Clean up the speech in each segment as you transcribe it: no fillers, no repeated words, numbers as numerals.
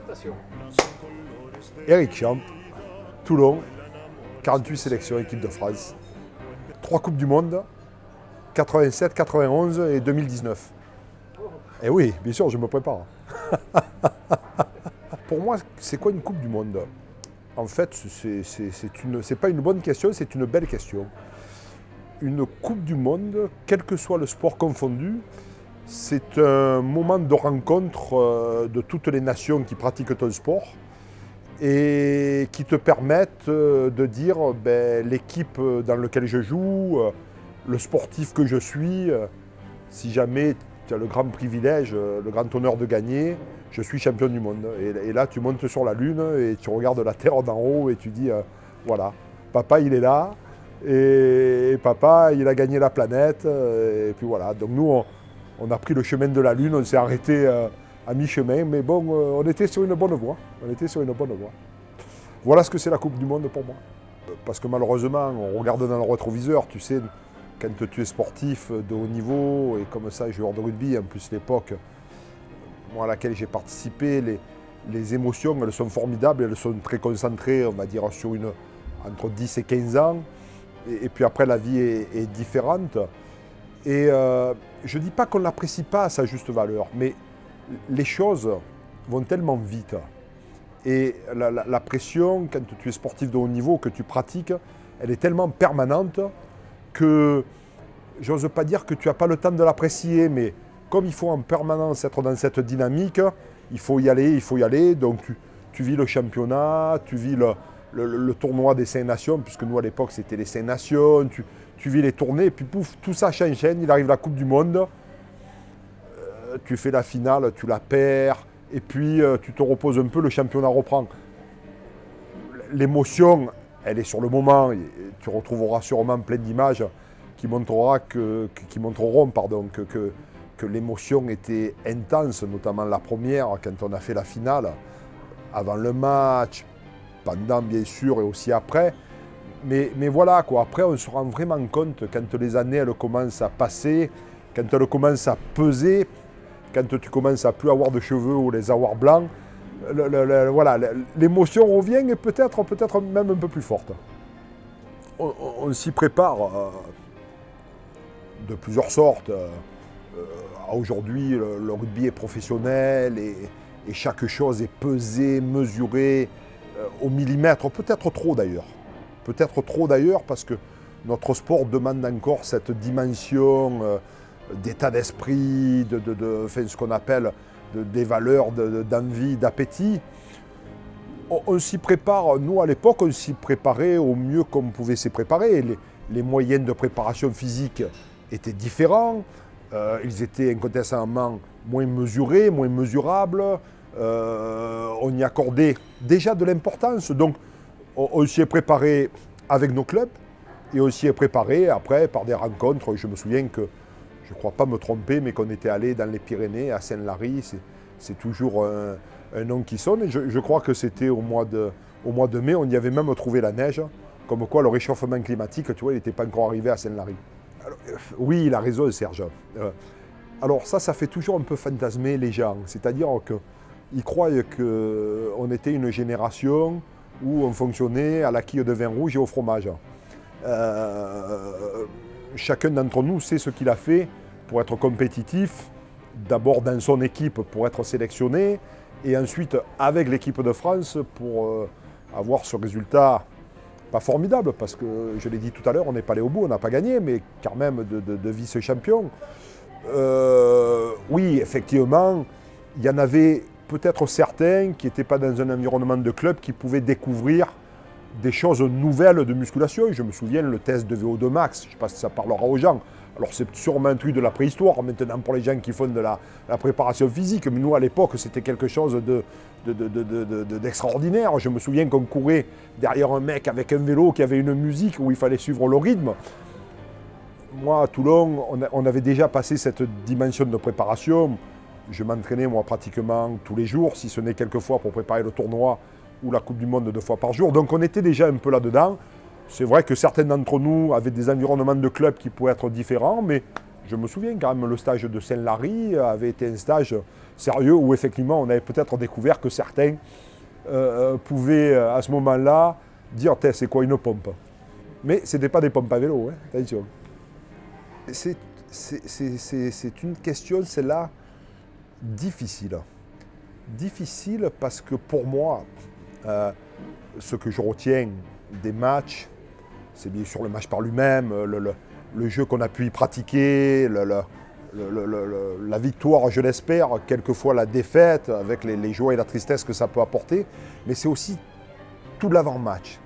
Félicitations. Éric Champ, Toulon, 48 sélections, équipe de France. 3 Coupes du Monde, 87, 91 et 2019. Et oui, bien sûr, je me prépare. Pour moi, c'est quoi une Coupe du Monde? En fait, c'est pas une bonne question, c'est une belle question. Une Coupe du Monde, quel que soit le sport confondu, c'est un moment de rencontre de toutes les nations qui pratiquent ton sport et qui te permettent de dire l'équipe dans laquelle je joue, le sportif que je suis, si jamais tu as le grand privilège, le grand honneur de gagner, je suis champion du monde. Et là, tu montes sur la Lune et tu regardes la Terre d'en haut et tu dis, voilà, papa il est là et papa il a gagné la planète. Et puis voilà, donc nous on a pris le chemin de la Lune, on s'est arrêté à mi-chemin, mais bon, on était sur une bonne voie. On était sur une bonne voie. Voilà ce que c'est la Coupe du Monde pour moi. Parce que malheureusement, on regarde dans le rétroviseur, tu sais, quand tu es sportif de haut niveau, et comme ça, joueur de rugby, en plus l'époque à laquelle j'ai participé, les émotions, elles sont formidables, elles sont très concentrées, on va dire, sur entre 10 et 15 ans. Et puis après, la vie est différente. Et je ne dis pas qu'on ne l'apprécie pas à sa juste valeur, mais les choses vont tellement vite. Et la pression, quand tu es sportif de haut niveau, que tu pratiques, elle est tellement permanente que j'ose pas dire que tu n'as pas le temps de l'apprécier, mais comme il faut en permanence être dans cette dynamique, il faut y aller. Donc tu vis le championnat, tu vis le tournoi des 5 nations, puisque nous à l'époque c'était les 5 nations, tu vis les tournées, et puis pouf, tout ça s'enchaîne, il arrive la Coupe du Monde, tu fais la finale, tu la perds, et puis tu te reposes un peu, le championnat reprend. L'émotion, elle est sur le moment, et tu retrouveras sûrement plein d'images qui montreront que l'émotion était intense, notamment la première, quand on a fait la finale, avant le match, pendant bien sûr et aussi après. Mais voilà, quoi. Après on se rend vraiment compte quand les années elles commencent à passer, quand elles commencent à peser, quand tu commences à plus avoir de cheveux ou les avoir blancs, voilà, l'émotion revient et peut-être même un peu plus forte. On s'y prépare de plusieurs sortes. Aujourd'hui, le rugby est professionnel et chaque chose est pesée, mesurée au millimètre, peut-être trop d'ailleurs. Peut-être trop d'ailleurs parce que notre sport demande encore cette dimension d'état d'esprit, ce qu'on appelle des valeurs d'envie, d'appétit. On s'y prépare, nous à l'époque, on s'y préparait au mieux qu'on pouvait s'y préparer. Les moyens de préparation physique étaient différents, ils étaient incontestablement moins mesurés, moins mesurables, on y accordait déjà de l'importance. Donc on s'y est préparé avec nos clubs et on s'y est préparé après par des rencontres. Je me souviens que, je ne crois pas me tromper, mais qu'on était allé dans les Pyrénées, à Saint-Lary, c'est toujours un nom qui sonne. Et je crois que c'était au mois de mai, on y avait même trouvé la neige, comme quoi le réchauffement climatique, tu vois, il n'était pas encore arrivé à Saint-Lary. Oui, il a raison, Serge. Alors ça fait toujours un peu fantasmer les gens. C'est-à-dire qu'ils croient qu'on était une génération où on fonctionnait à la quille de vin rouge et au fromage. Chacun d'entre nous sait ce qu'il a fait pour être compétitif, d'abord dans son équipe pour être sélectionné, et ensuite avec l'équipe de France pour avoir ce résultat, pas formidable, parce que je l'ai dit tout à l'heure, on n'est pas allé au bout, on n'a pas gagné, mais quand même de vice-champion. Oui, effectivement, il y en avait peut-être certains qui n'étaient pas dans un environnement de club qui pouvaient découvrir des choses nouvelles de musculation. Je me souviens le test de VO2 max, je ne sais pas si ça parlera aux gens. Alors c'est sûrement un truc de la préhistoire maintenant pour les gens qui font de la préparation physique, mais nous à l'époque c'était quelque chose d'extraordinaire. Je me souviens qu'on courait derrière un mec avec un vélo qui avait une musique où il fallait suivre le rythme. Moi à Toulon, on avait déjà passé cette dimension de préparation. Je m'entraînais moi pratiquement tous les jours, si ce n'est quelques fois pour préparer le tournoi ou la Coupe du Monde 2 fois par jour. Donc on était déjà un peu là-dedans. C'est vrai que certains d'entre nous avaient des environnements de clubs qui pouvaient être différents, mais Je me souviens quand même, le stage de Saint-Lary avait été un stage sérieux où effectivement on avait peut-être découvert que certains pouvaient à ce moment-là dire « c'est quoi une pompe ?» Mais ce n'était pas des pompes à vélo, hein, attention. C'est une question, celle-là, difficile. Difficile parce que pour moi, ce que je retiens des matchs, c'est bien sûr le match par lui-même, le jeu qu'on a pu y pratiquer, la victoire, je l'espère, quelquefois la défaite, avec les joies et la tristesse que ça peut apporter, mais c'est aussi tout l'avant-match.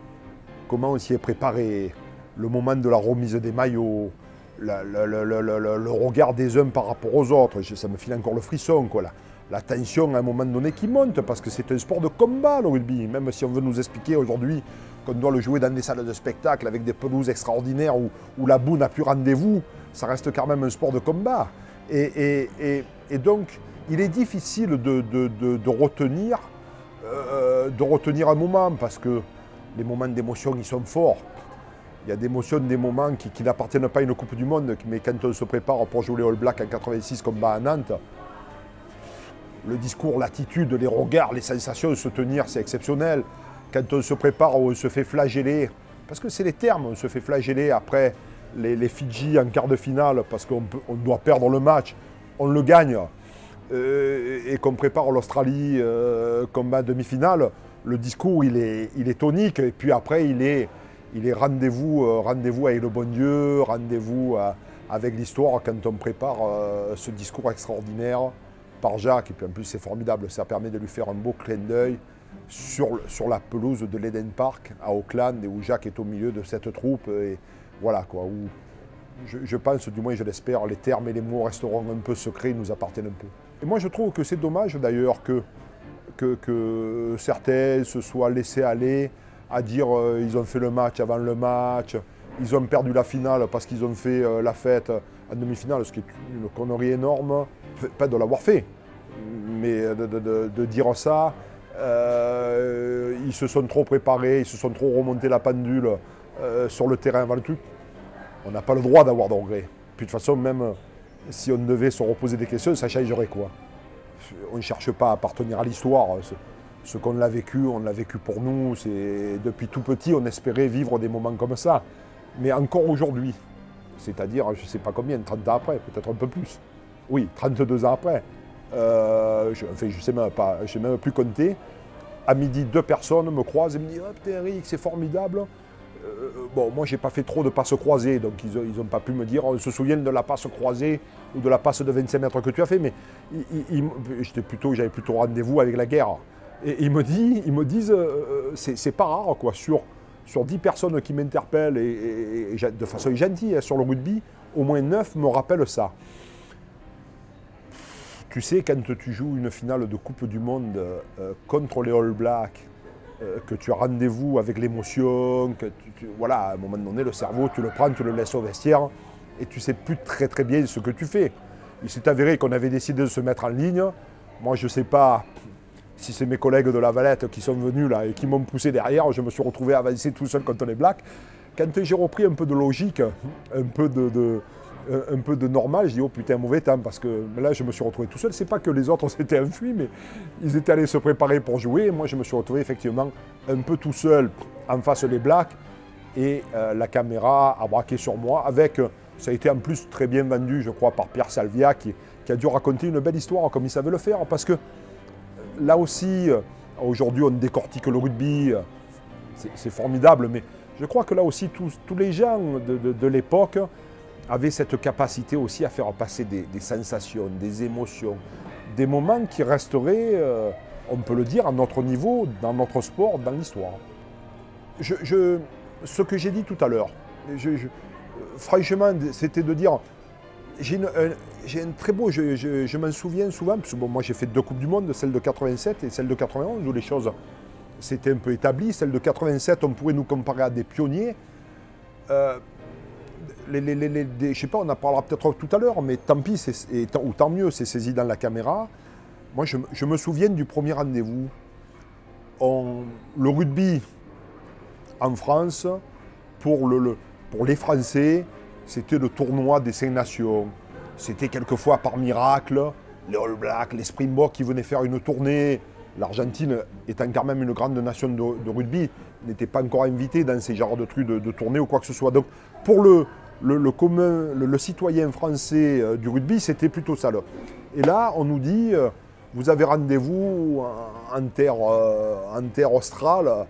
Comment on s'y est préparé, le moment de la remise des maillots, le regard des uns par rapport aux autres, ça me file encore le frisson, quoi, la tension à un moment donné qui monte, parce que c'est un sport de combat, le rugby, même si on veut nous expliquer aujourd'hui qu'on doit le jouer dans des salles de spectacle avec des pelouses extraordinaires où la boue n'a plus rendez-vous, ça reste quand même un sport de combat. Et donc, il est difficile de retenir un moment, parce que les moments d'émotion, ils sont forts. Il y a des moments qui n'appartiennent pas à une Coupe du Monde, mais quand on se prépare pour jouer les All Blacks en 86 comme à Nantes, le discours, l'attitude, les regards, les sensations, se tenir, c'est exceptionnel. Quand on se prépare, on se fait flageller, parce que c'est les termes, on se fait flageller après les Fidji en quart de finale, parce qu'on doit perdre le match, on le gagne, et qu'on prépare l'Australie combat demi-finale, le discours il est tonique, et puis après il est rendez-vous avec le bon Dieu, rendez-vous avec l'histoire quand on prépare ce discours extraordinaire par Jacques, et puis en plus c'est formidable, ça permet de lui faire un beau clin d'œil sur la pelouse de l'Eden Park à Auckland, et où Jacques est au milieu de cette troupe, et voilà quoi, où je pense, du moins je l'espère, les termes et les mots resteront un peu secrets, ils nous appartiennent un peu. Et moi je trouve que c'est dommage d'ailleurs que certains se soient laissés aller à dire ils ont fait le match avant le match, ils ont perdu la finale parce qu'ils ont fait la fête en demi-finale, ce qui est une connerie énorme, pas de l'avoir fait, mais de dire ça, ils se sont trop préparés, ils se sont trop remontés la pendule sur le terrain avant le truc. On n'a pas le droit d'avoir de regrets. Puis de toute façon, même si on devait se reposer des questions, ça changerait quoi? On ne cherche pas à appartenir à l'histoire. Ce qu'on l'a vécu, on l'a vécu pour nous. Depuis tout petit, on espérait vivre des moments comme ça. Mais encore aujourd'hui, c'est-à-dire, je ne sais pas combien, 30 ans après, peut-être un peu plus. Oui, 32 ans après. Je ne sais même pas, je n'ai même plus compté. À midi, 2 personnes me croisent et me disent « Ah, putain, Eric, c'est formidable ». Bon, moi, j'ai pas fait trop de passes croisées, donc ils n'ont pas pu me dire, on se souvient de la passe croisée ou de la passe de 25 mètres que tu as fait, mais j'avais plutôt rendez-vous avec la guerre. Et ils me disent, c'est pas rare, quoi, sur 10 personnes qui m'interpellent, et de façon gentille, hein, sur le rugby, au moins 9 me rappellent ça. Tu sais, quand tu joues une finale de Coupe du Monde contre les All Blacks, que tu as rendez-vous avec l'émotion, que voilà, à un moment donné, le cerveau, tu le prends, tu le laisses au vestiaire, et tu ne sais plus très très bien ce que tu fais. Il s'est avéré qu'on avait décidé de se mettre en ligne. Moi, je ne sais pas si c'est mes collègues de la Valette qui sont venus là et qui m'ont poussé derrière. Je me suis retrouvé avancé tout seul contre les Blacks. Quand j'ai repris un peu de logique, un peu de normal, je dis oh putain, mauvais temps, parce que là je me suis retrouvé tout seul. C'est pas que les autres s'étaient enfuis, mais ils étaient allés se préparer pour jouer. Et moi je me suis retrouvé effectivement un peu tout seul en face des Blacks, et la caméra a braqué sur moi. Ça a été en plus très bien vendu, je crois, par Pierre Salvia, qui a dû raconter une belle histoire comme il savait le faire, parce que là aussi, aujourd'hui on décortique le rugby, c'est formidable, mais je crois que là aussi tous les gens de l'époque avaient cette capacité aussi à faire passer des sensations, des émotions, des moments qui resteraient, on peut le dire, à notre niveau, dans notre sport, dans l'histoire. Ce que j'ai dit tout à l'heure, franchement, c'était de dire, j'ai un très beau, je m'en souviens souvent, parce que bon, moi j'ai fait 2 Coupes du Monde, celle de 87 et celle de 91, où les choses s'étaient un peu établies. Celle de 87, on pourrait nous comparer à des pionniers. Je ne sais pas, on en parlera peut-être tout à l'heure, mais tant pis, ou tant mieux, c'est saisi dans la caméra. Moi, je me souviens du premier rendez-vous. Le rugby en France, pour les Français, c'était le tournoi des 5 nations. C'était quelquefois par miracle, les All Blacks, les Springboks qui venaient faire une tournée. L'Argentine, étant quand même une grande nation de rugby, n'était pas encore invitée dans ces genres de trucs de tournée ou quoi que ce soit. Donc pour le citoyen français du rugby, c'était plutôt ça. Et là, on nous dit, vous avez rendez-vous en terre australe,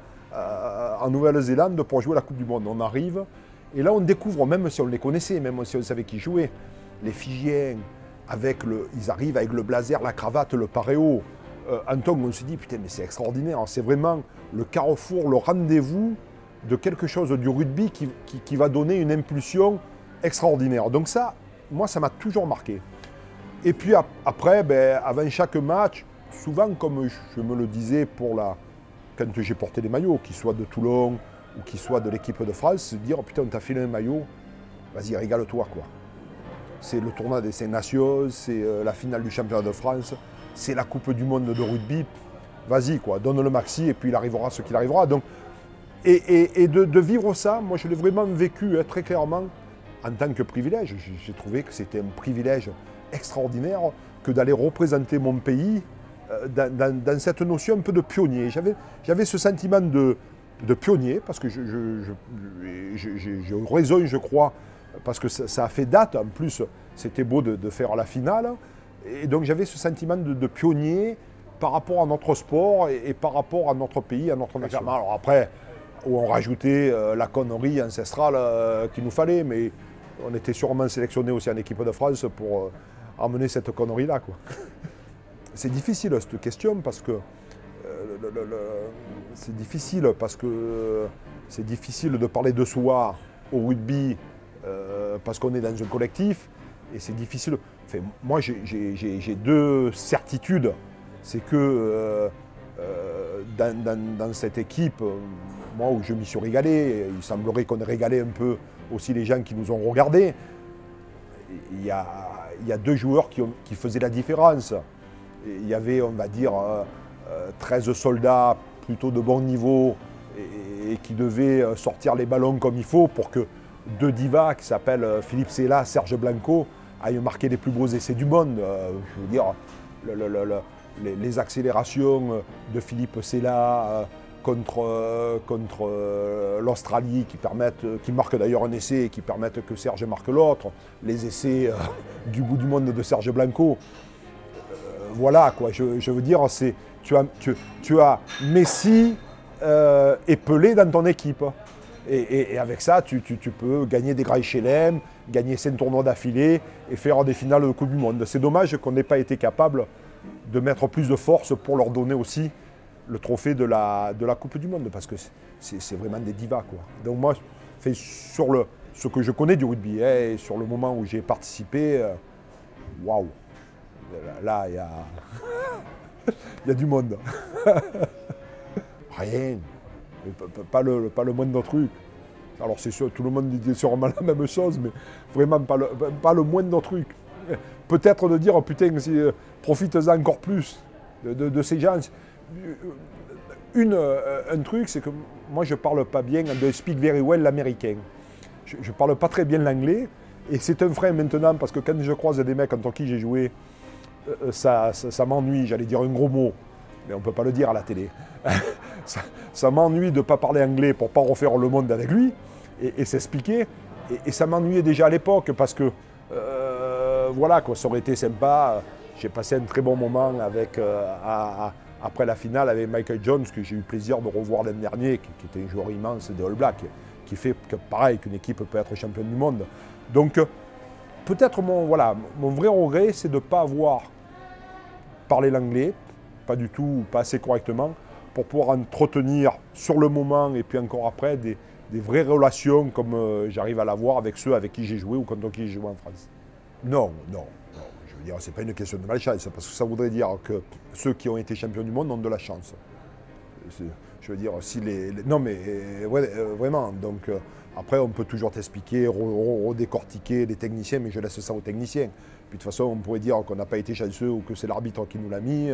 en Nouvelle-Zélande, pour jouer la Coupe du Monde. On arrive, et là on découvre, même si on les connaissait, même si on savait qui jouait, les Fidjiens, ils arrivent avec le blazer, la cravate, le paréo. Anton, on se dit, putain, mais c'est extraordinaire, c'est vraiment le carrefour, le rendez-vous de quelque chose du rugby qui va donner une impulsion extraordinaire. Donc ça, moi, ça m'a toujours marqué. Et puis après, avant chaque match, souvent, comme je me le disais quand j'ai porté des maillots, qu'ils soient de Toulon ou qu'ils soient de l'équipe de France, se dire, oh, putain, on t'a filé un maillot, vas-y, régale-toi, quoi. C'est le tournoi des 5 Nations, c'est la finale du championnat de France, c'est la Coupe du Monde de rugby. Vas-y, quoi, donne le maxi et puis il arrivera ce qu'il arrivera. Donc, et de vivre ça, moi je l'ai vraiment vécu très clairement en tant que privilège. J'ai trouvé que c'était un privilège extraordinaire que d'aller représenter mon pays dans cette notion un peu de pionnier. J'avais ce sentiment de pionnier parce que je raisonne, je crois, parce que ça a fait date. En plus, c'était beau de faire la finale. Et donc j'avais ce sentiment de pionnier par rapport à notre sport et par rapport à notre pays, à notre nation. Alors après, où on rajoutait la connerie ancestrale qu'il nous fallait, mais on était sûrement sélectionné aussi en équipe de France pour amener cette connerie-là, quoi. C'est difficile cette question parce que c'est difficile de parler de soi au rugby parce qu'on est dans un collectif et c'est difficile. Enfin, moi, j'ai deux certitudes. C'est que dans cette équipe, moi où je m'y suis régalé, il semblerait qu'on ait régalé un peu aussi les gens qui nous ont regardés. Il y a deux joueurs qui faisaient la différence. Il y avait, on va dire, 13 soldats plutôt de bon niveau et qui devaient sortir les ballons comme il faut pour que deux divas qui s'appellent Philippe Sella, Serge Blanco, aillent marquer les plus beaux essais du monde. Je veux dire, les accélérations de Philippe Sella contre l'Australie qui marquent d'ailleurs un essai et qui permettent que Serge marque l'autre, les essais du bout du monde de Serge Blanco. Voilà, quoi, je veux dire, tu as Messi et Pelé dans ton équipe. Et avec ça, tu peux gagner des Grands Chelem, gagner 5 tournois d'affilée et faire des finales de Coupe du Monde. C'est dommage qu'on n'ait pas été capable de mettre plus de force pour leur donner aussi le trophée de la Coupe du Monde, parce que c'est vraiment des divas, quoi. Donc moi, sur ce que je connais du rugby, et sur le moment où j'ai participé, waouh, là, il y a du monde. Rien. Pas le moindre truc. Alors c'est sûr, tout le monde dit sûrement la même chose, mais vraiment pas le moindre truc. Peut-être de dire, oh, putain, profites-en encore plus de ces gens. Un truc, c'est que moi je parle pas bien de speak very well l'américain. Je parle pas très bien l'anglais, et c'est un frein maintenant, parce que quand je croise des mecs entre qui j'ai joué, ça m'ennuie, j'allais dire un gros mot, mais on ne peut pas le dire à la télé. ça m'ennuie de ne pas parler anglais pour ne pas refaire le monde avec lui et s'expliquer. Et ça m'ennuyait déjà à l'époque parce que, voilà, quoi, ça aurait été sympa. J'ai passé un très bon moment après la finale avec Michael Jones, que j'ai eu le plaisir de revoir l'an dernier, qui était un joueur immense des All Blacks, qui fait que, pareil, qu'une équipe peut être championne du monde. Donc, peut-être mon vrai regret, c'est de ne pas avoir parlé l'anglais, pas du tout, pas assez correctement, pour pouvoir entretenir sur le moment et puis encore après des vraies relations comme j'arrive à l'avoir avec ceux avec qui j'ai joué ou contre qui j'ai joué en France. Non. Je veux dire, c'est pas une question de malchance, parce que ça voudrait dire que ceux qui ont été champions du monde ont de la chance. Je veux dire, non mais vraiment, donc après on peut toujours t'expliquer, redécortiquer les techniciens, mais je laisse ça aux techniciens. Puis de toute façon, on pourrait dire qu'on n'a pas été chanceux ou que c'est l'arbitre qui nous l'a mis.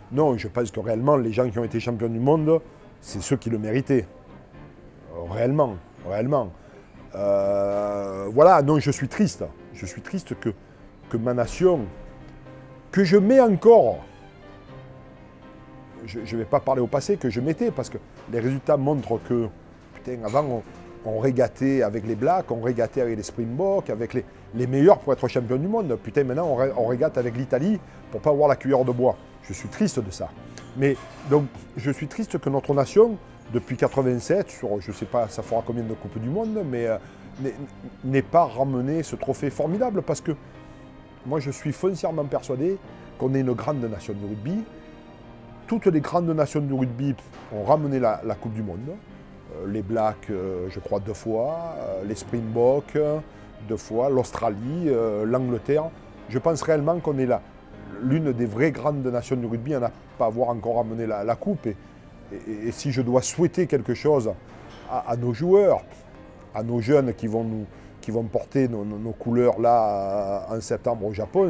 Non, je pense que réellement, les gens qui ont été champions du monde, c'est ceux qui le méritaient. Réellement. Voilà, non, je suis triste. Je suis triste que ma nation, que je mets encore, je ne vais pas parler au passé, que je mettais, parce que les résultats montrent que, putain, avant, on régatait avec les Blacks, on régatait avec les Springboks, avec les meilleurs pour être champion du monde. Putain, maintenant, on régate avec l'Italie pour ne pas avoir la cuillère de bois. Je suis triste de ça. Mais donc, je suis triste que notre nation, depuis 87, sur je ne sais pas, ça fera combien de Coupes du Monde, mais n'ait pas ramené ce trophée formidable, parce que moi, je suis foncièrement persuadé qu'on est une grande nation du rugby. Toutes les grandes nations du rugby ont ramené la Coupe du Monde. Les Blacks, je crois, 2 fois, les Springboks, 2 fois, l'Australie, l'Angleterre. Je pense réellement qu'on est l'une des vraies grandes nations du rugby à n'a pas avoir encore ramené la Coupe. Et si je dois souhaiter quelque chose à nos joueurs, à nos jeunes qui vont porter nos couleurs là en septembre au Japon,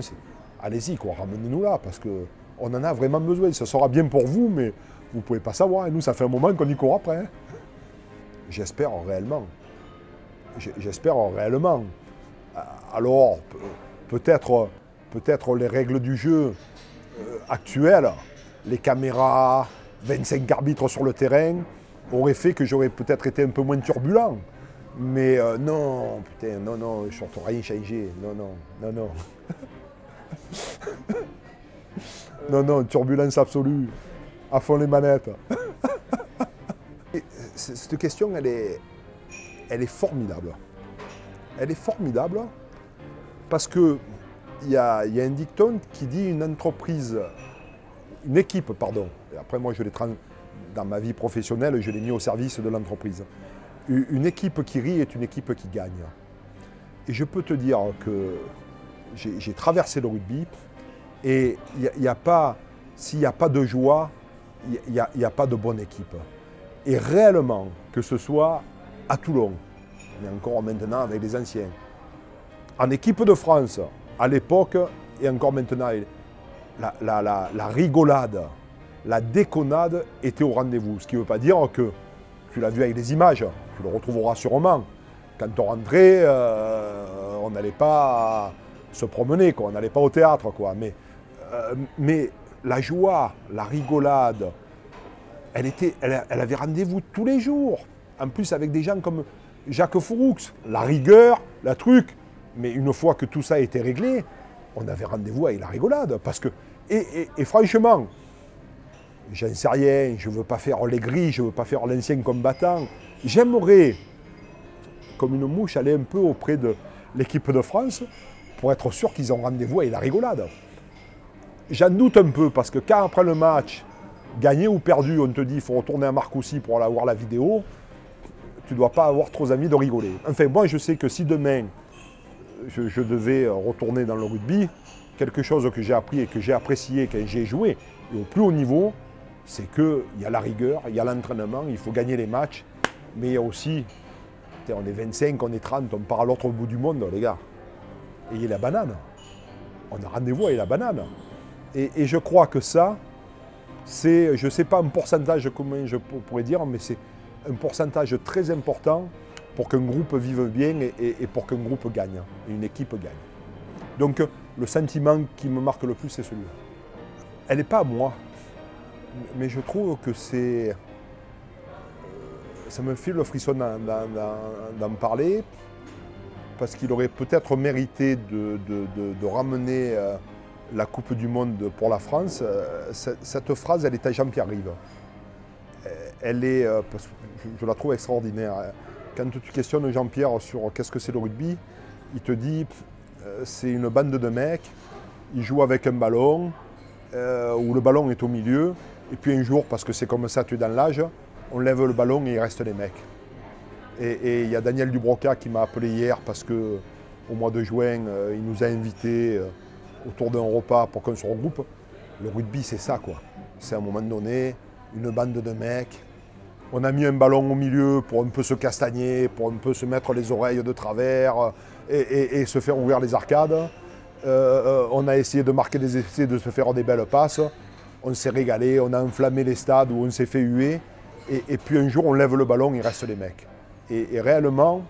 allez-y, ramenez-nous là, parce qu'on en a vraiment besoin. Ce sera bien pour vous, mais vous ne pouvez pas savoir. Et nous, ça fait un moment qu'on y court après. Hein. J'espère réellement. J'espère réellement. Alors, peut-être les règles du jeu actuelles, les caméras, 25 arbitres sur le terrain, auraient fait que j'aurais peut-être été un peu moins turbulent. Mais non, putain, non, je ne rien changé. Non. Non, turbulence absolue. À fond les manettes. Et cette question, elle est formidable. Elle est formidable parce qu'il y a un dicton qui dit une équipe, pardon. Et après, moi, dans ma vie professionnelle, je l'ai mis au service de l'entreprise. Une équipe qui rit est une équipe qui gagne. Et je peux te dire que j'ai traversé le rugby et s'il n'y a pas de joie, il n'y a pas de bonne équipe. Et réellement, que ce soit à Toulon, mais encore maintenant avec les anciens, en équipe de France, à l'époque et encore maintenant, la rigolade, la déconnade était au rendez-vous. Ce qui ne veut pas dire que, tu l'as vu avec les images, tu le retrouveras sûrement. Quand on rentrait, on n'allait pas se promener, on n'allait pas au théâtre. Mais la joie, la rigolade, elle avait rendez-vous tous les jours. En plus avec des gens comme Jacques Fouroux, la rigueur, la truc. Mais une fois que tout ça a été réglé, on avait rendez-vous avec la rigolade. Parce que, et franchement, j'en sais rien, je ne veux pas faire les gris, je ne veux pas faire l'ancien combattant. J'aimerais, comme une mouche, aller un peu auprès de l'équipe de France pour être sûr qu'ils ont rendez-vous avec la rigolade. J'en doute un peu, parce que quand après le match, gagné ou perdu, on te dit qu'il faut retourner à Marcoussis pour aller voir la vidéo, tu ne dois pas avoir trop envie de rigoler. Enfin, moi, je sais que si demain, je devais retourner dans le rugby, quelque chose que j'ai appris et que j'ai apprécié quand j'ai joué, et au plus haut niveau, c'est qu'il y a la rigueur, il y a l'entraînement, il faut gagner les matchs, mais il y a aussi, on est 25, on est 30, on part à l'autre bout du monde, les gars. Ayez la banane. On a rendez-vous avec la banane. Et je crois que ça, c'est, je ne sais pas un pourcentage, comment je pourrais dire, mais c'est un pourcentage très important pour qu'un groupe vive bien et pour qu'un groupe gagne, et une équipe gagne. Donc, le sentiment qui me marque le plus, c'est celui-là. Elle n'est pas à moi. Mais je trouve que c'est... Ça me file le frisson d'en parler, parce qu'il aurait peut-être mérité de ramener la Coupe du Monde pour la France. Cette phrase, elle est à Jean-Pierre-Rive. Elle est... parce que je la trouve extraordinaire. Quand tu questionnes Jean-Pierre sur qu'est-ce que c'est le rugby, il te dit c'est une bande de mecs, ils jouent avec un ballon, où le ballon est au milieu, et puis un jour, parce que c'est comme ça, tu es dans l'âge, on lève le ballon et il reste les mecs. Et il y a Daniel Dubroca qui m'a appelé hier parce qu'au mois de juin, il nous a invités autour d'un repas pour qu'on se regroupe. Le rugby, c'est ça, quoi. C'est à un moment donné, une bande de mecs. On a mis un ballon au milieu pour un peu se castagner, pour un peu se mettre les oreilles de travers et se faire ouvrir les arcades. On a essayé de marquer des essais, de se faire des belles passes. On s'est régalé, on a enflammé les stades où on s'est fait huer. Et puis un jour, on lève le ballon, il reste les mecs. Et réellement,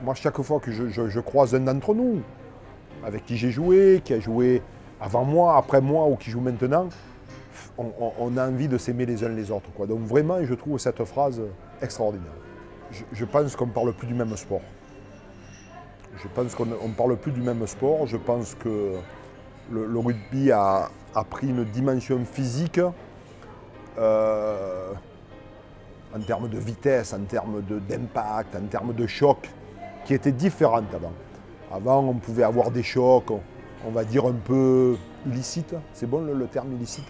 moi, chaque fois que je croise un d'entre nous, avec qui j'ai joué, qui a joué avant moi, après moi ou qui joue maintenant, on a envie de s'aimer les uns les autres, quoi. Donc vraiment, je trouve cette phrase extraordinaire. Je pense qu'on ne parle plus du même sport. Je pense qu'on ne parle plus du même sport. Je pense que le rugby a pris une dimension physique en termes de vitesse, en termes d'impact, en termes de choc, qui était différente avant. Avant, on pouvait avoir des chocs, on va dire un peu illicites. C'est bon le terme illicite?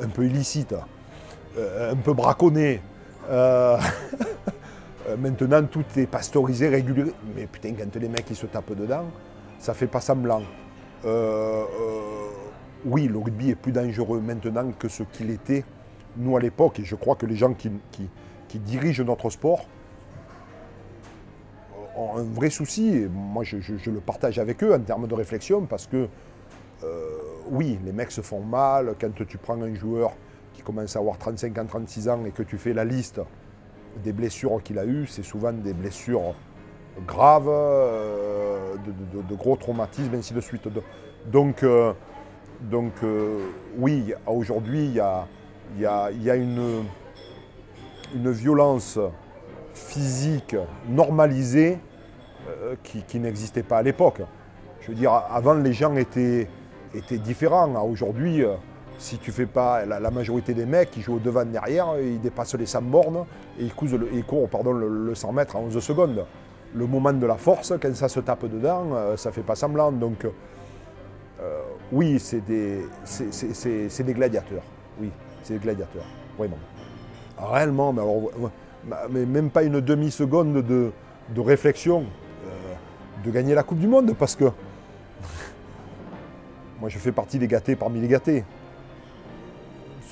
Un peu illicite, un peu braconné. Maintenant, tout est pasteurisé, régulé. Mais putain, quand les mecs ils se tapent dedans, ça fait pas semblant. Oui, le rugby est plus dangereux maintenant que ce qu'il était, nous, à l'époque. Et je crois que les gens qui dirigent notre sport ont un vrai souci. Et moi, je le partage avec eux en termes de réflexion, parce que, oui, les mecs se font mal. Quand tu prends un joueur qui commence à avoir 35 ans, 36 ans, et que tu fais la liste des blessures qu'il a eues, c'est souvent des blessures graves, de gros traumatismes, ainsi de suite. Donc oui, aujourd'hui, il y a une violence physique normalisée qui n'existait pas à l'époque. Je veux dire, avant, les gens étaient différents. Aujourd'hui, si tu fais pas, la majorité des mecs qui jouent au devant derrière, ils dépassent les 100 bornes et ils courent le 100 mètres en 11 secondes. Le moment de la force, quand ça se tape dedans, ça fait pas semblant. Donc oui, c'est des gladiateurs. Oui, c'est des gladiateurs, vraiment. Réellement, mais même pas une demi-seconde de réflexion de gagner la Coupe du Monde, parce que moi je fais partie des gâtés parmi les gâtés.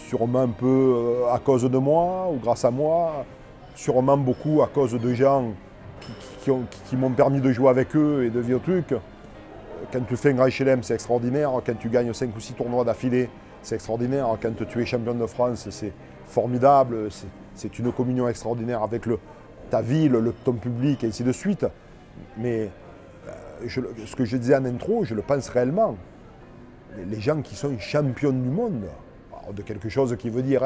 Sûrement un peu à cause de moi ou grâce à moi, sûrement beaucoup à cause de gens qui m'ont permis de jouer avec eux et de vivre truc. Quand tu fais un grand chelem, c'est extraordinaire. Quand tu gagnes 5 ou 6 tournois d'affilée, c'est extraordinaire. Quand tu es champion de France, c'est formidable. C'est une communion extraordinaire avec ta ville, ton public, et ainsi de suite. Mais ce que je disais en intro, je le pense réellement. Les gens qui sont champions du monde, alors de quelque chose qui veut dire,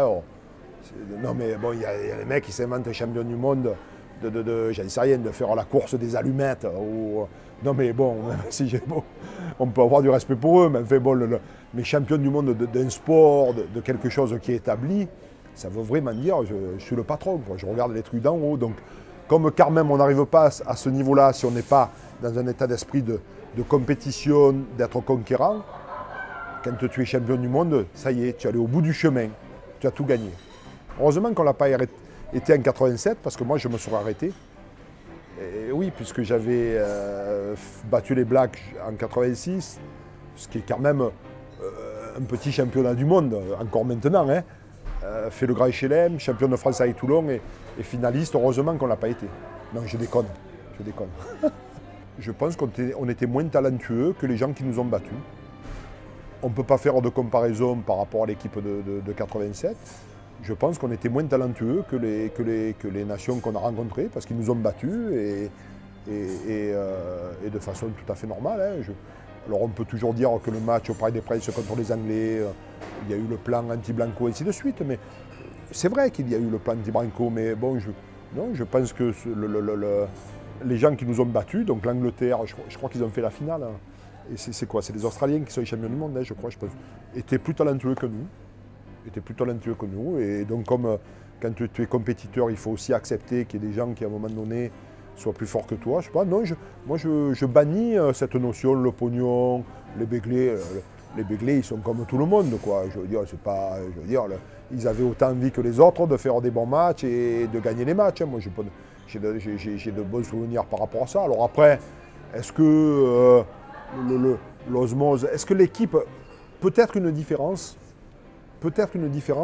non mais bon, il y a les mecs qui s'inventent champion du monde j'en sais rien, de faire la course des allumettes. Non mais bon, on peut avoir du respect pour eux, mais enfin bon, mais champion du monde d'un sport, de quelque chose qui est établi, ça veut vraiment dire, je suis le patron, quoi. Je regarde les trucs d'en haut. Donc, comme quand même on n'arrive pas à ce niveau-là, si on n'est pas dans un état d'esprit de compétition, d'être conquérant, quand tu es champion du monde, ça y est, tu es allé au bout du chemin, tu as tout gagné. Heureusement qu'on ne l'a pas été en 87, parce que moi je me serais arrêté. Et oui, puisque j'avais battu les Blacks en 86, ce qui est quand même un petit championnat du monde, encore maintenant, hein. Fait le Grand Chelem, champion de France avec Toulon et finaliste, heureusement qu'on ne l'a pas été. Non, je déconne. Je pense qu'on était moins talentueux que les gens qui nous ont battus. On ne peut pas faire de comparaison par rapport à l'équipe de 87. Je pense qu'on était moins talentueux que les nations qu'on a rencontrées, parce qu'ils nous ont battus et de façon tout à fait normale, hein. Alors on peut toujours dire que le match au Parc des Princes contre les Anglais, il y a eu le plan anti-Blanco, ainsi de suite, mais c'est vrai qu'il y a eu le plan anti-Blanco, mais bon, je pense que les gens qui nous ont battus, donc l'Angleterre, je crois qu'ils ont fait la finale, hein. Et c'est quoi? C'est les Australiens qui sont les champions du monde, hein, je crois, étaient plus talentueux que nous. Et donc comme quand tu es compétiteur, il faut aussi accepter qu'il y ait des gens qui à un moment donné soient plus forts que toi. Je sais pas, non, moi je bannis cette notion, le pognon, les béglés. Les béglés, ils sont comme tout le monde, quoi. Je veux dire, ils avaient autant envie que les autres de faire des bons matchs et de gagner les matchs, hein. Moi, j'ai de bons souvenirs par rapport à ça. Alors après, est-ce que l'osmose, est-ce que l'équipe, peut-être une différence,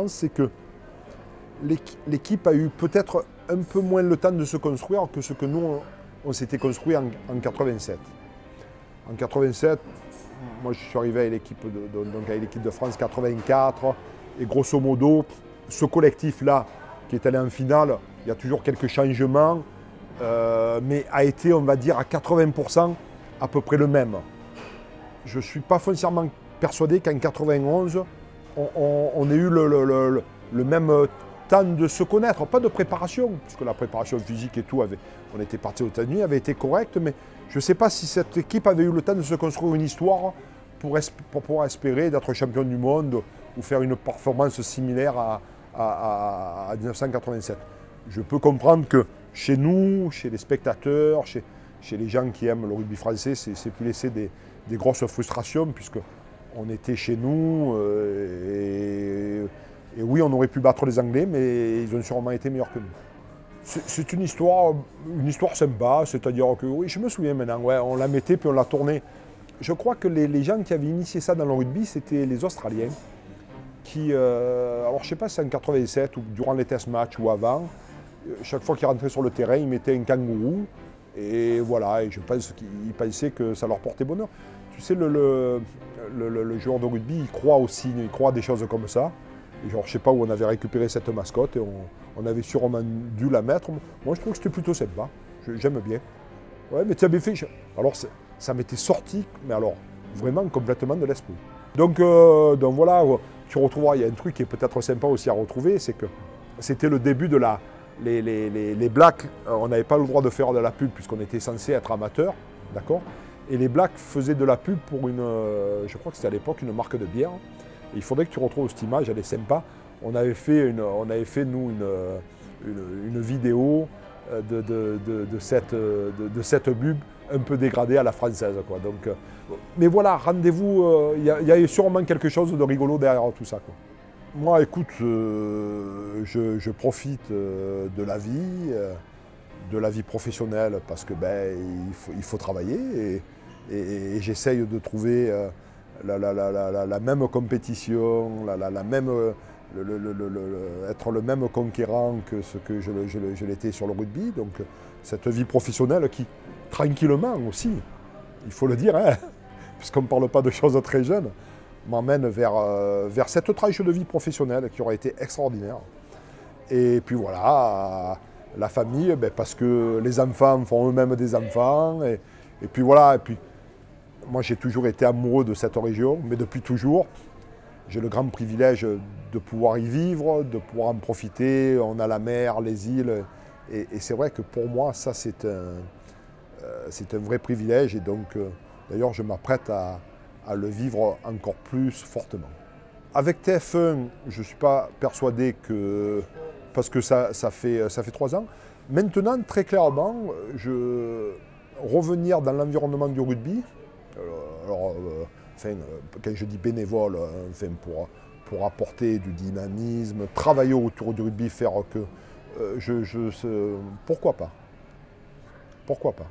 c'est que l'équipe a eu peut-être un peu moins le temps de se construire que ce que nous, on s'était construit en 87. En 87, moi je suis arrivé à l'équipe de France 84, et grosso modo, ce collectif-là, qui est allé en finale, il y a toujours quelques changements, mais a été, on va dire, à 80% à peu près le même. je ne suis pas foncièrement persuadé qu'en 91, on ait eu le même temps de se connaître, pas de préparation, puisque la préparation physique et tout, on était parti aux États-Unis, avait été correcte, mais je ne sais pas si cette équipe avait eu le temps de se construire une histoire pour pouvoir espérer d'être champion du monde ou faire une performance similaire à 1987. Je peux comprendre que chez nous, chez les spectateurs, chez les gens qui aiment le rugby français, c'est pu laisser des grosses frustrations, puisque on était chez nous, et oui, on aurait pu battre les Anglais, mais ils ont sûrement été meilleurs que nous. C'est une histoire sympa, c'est-à-dire que, oui, je me souviens maintenant, ouais, on la mettait puis on la tournait. Je crois que les gens qui avaient initié ça dans le rugby, c'était les Australiens, qui, alors je ne sais pas si c'est en 87 ou durant les test matchs ou avant, chaque fois qu'ils rentraient sur le terrain, ils mettaient un kangourou, et voilà, et je pense qu'ils pensaient que ça leur portait bonheur. Tu sais, le joueur de rugby, il croit aussi, il croit à des choses comme ça. Et genre, je ne sais pas où on avait récupéré cette mascotte, et on avait sûrement dû la mettre. Moi, je trouve que c'était plutôt sympa, j'aime bien. Ouais, mais tu avais fait... Alors, ça m'était sorti, mais alors, vraiment complètement de l'esprit. Donc voilà, tu retrouveras, il y a un truc qui est peut-être sympa aussi à retrouver, c'est que c'était le début de les Blacks, on n'avait pas le droit de faire de la pub puisqu'on était censé être amateur, d'accord? Et les Blacks faisaient de la pub pour je crois que c'était à l'époque une marque de bière. Et il faudrait que tu retrouves cette image, elle est sympa. On avait fait nous une vidéo de cette pub un peu dégradée à la française, quoi. Donc, mais voilà, rendez-vous, il y a sûrement quelque chose de rigolo derrière tout ça, quoi. Moi, écoute, je profite de la vie professionnelle, parce que il faut travailler, et j'essaye de trouver la même compétition, être le même conquérant que ce que je l'étais sur le rugby. Donc cette vie professionnelle qui, tranquillement aussi, il faut le dire, hein, puisqu'on ne parle pas de choses très jeunes, m'emmène vers cette tranche de vie professionnelle qui aurait été extraordinaire. Et puis voilà, la famille, parce que les enfants font eux-mêmes des enfants. Et puis voilà, et puis moi j'ai toujours été amoureux de cette région, mais depuis toujours. J'ai le grand privilège de pouvoir y vivre, de pouvoir en profiter. On a la mer, les îles. Et c'est vrai que pour moi, ça c'est un vrai privilège. Et donc, d'ailleurs, je m'apprête à le vivre encore plus fortement. Avec TF1, je ne suis pas persuadé que... Parce que ça fait 3 ans. Maintenant, très clairement, revenir dans l'environnement du rugby, quand je dis bénévole, enfin, pour apporter du dynamisme, travailler autour du rugby, faire que... pourquoi pas? Pourquoi pas?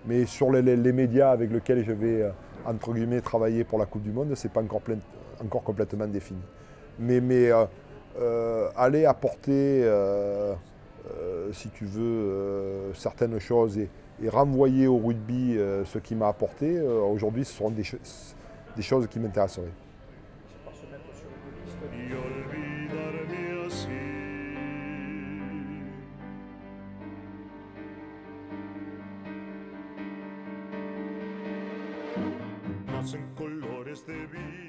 Mais sur les médias avec lesquels je vais, entre guillemets, travailler pour la Coupe du Monde, ce n'est pas encore complètement défini. Mais aller apporter, si tu veux, certaines choses et renvoyer au rugby ce qui m'a apporté, aujourd'hui, ce seront des choses qui m'intéresseraient. En colores de vida.